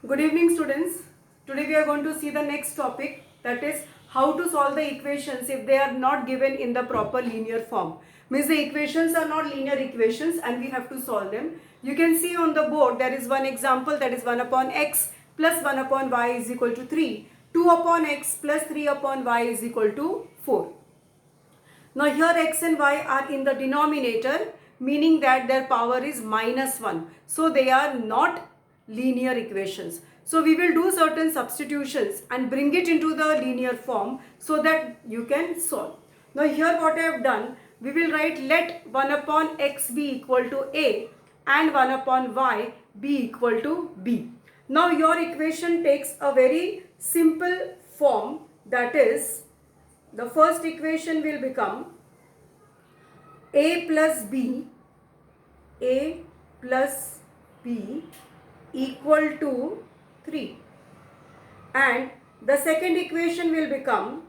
Good evening, students. Today we are going to see the next topic, that is how to solve the equations if they are not given in the proper linear form. Means the equations are not linear equations and we have to solve them. You can see on the board there is one example, that is 1 upon x plus 1 upon y is equal to 3. 2 upon x plus 3 upon y is equal to 4. Now here x and y are in the denominator, meaning that their power is minus 1. So they are not linear equations. So we will do certain substitutions and bring it into the linear form so that you can solve. Now here what I have done, we will write let 1 upon x be equal to a and 1 upon y be equal to b. Now your equation takes a very simple form, that is the first equation will become a plus b equal to 3, and the second equation will become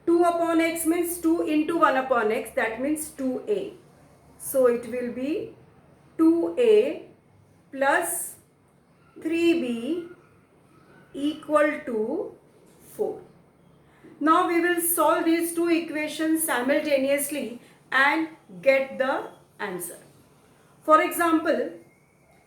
2 upon x means 2 into 1 upon x, that means 2a. So it will be 2a plus 3b equal to 4. Now we will solve these two equations simultaneously and get the answer. For example,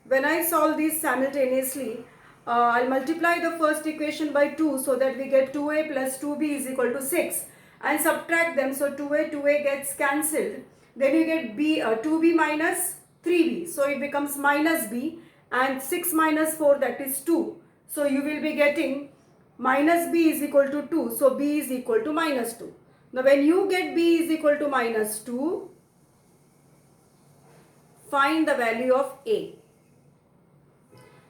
when I solve these simultaneously, I'll multiply the first equation by 2 so that we get 2a plus 2b is equal to 6 and subtract them. So 2a gets cancelled. Then you get 2b minus 3b. So it becomes minus b, and 6 minus 4, that is 2. So you will be getting minus b is equal to 2. So b is equal to minus 2. Now when you get b is equal to minus 2, find the value of a.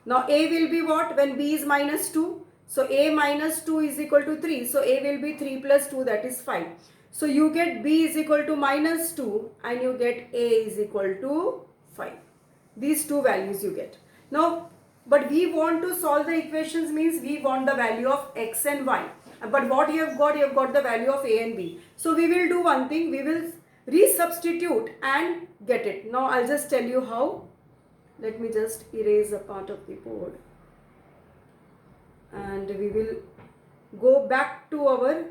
Now a will be what when b is minus 2? So a minus 2 is equal to 3. So a will be 3 plus 2, that is 5. So you get b is equal to minus 2 and you get a is equal to 5. These two values you get. Now, but we want to solve the equations, means we want the value of x and y. But what you have got the value of a and b. So we will do one thing, we will resubstitute and get it. Now I'll just tell you how. Let me just erase a part of the board. And we will go back to our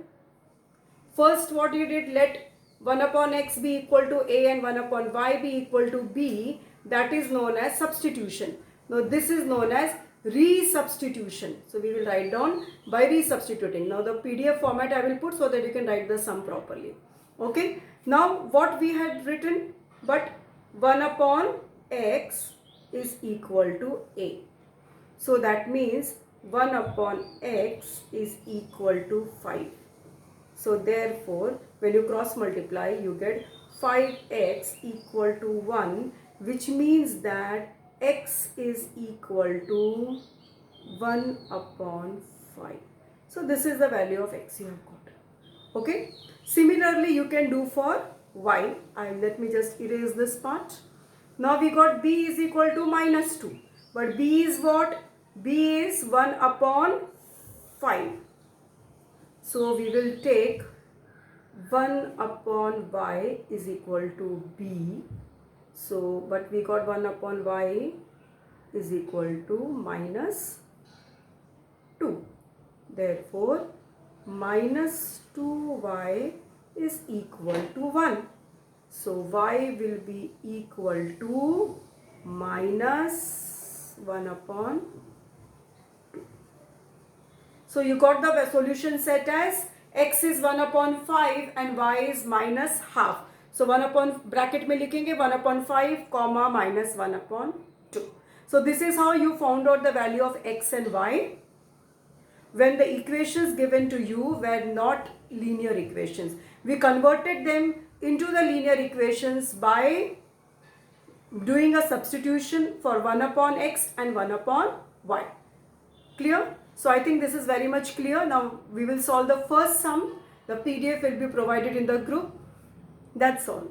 first what you did, let 1 upon x be equal to a and 1 upon y be equal to b. That is known as substitution. Now this is known as resubstitution. So we will write down by resubstituting. Now the PDF format I will put so that you can write the sum properly. Okay. Now what we had written, but 1 upon x is equal to a. So that means 1 upon x is equal to 5. So therefore when you cross multiply you get 5x equal to 1, which means that x is equal to 1 upon 5. So this is the value of x you have got. Okay. Similarly you can do for y. Let me just erase this part. Now we got b is equal to minus 2. But b is what? B is 1 upon 5. So we will take 1 upon y is equal to b. So, but we got 1 upon y is equal to minus 2. Therefore, minus 2y is equal to 1. So, y will be equal to minus 1 upon 2. So, you got the solution set as x is 1 upon 5 and y is minus half. So 1 upon bracket में लिखेंगे 1 upon 5 comma minus 1 upon 2. So this is how you found out the value of x and y when the equations given to you were not linear equations. We converted them into the linear equations by doing a substitution for 1 upon x and 1 upon y. Clear? So I think this is very much clear. Now we will solve the first sum. The PDF will be provided in the group. That's all.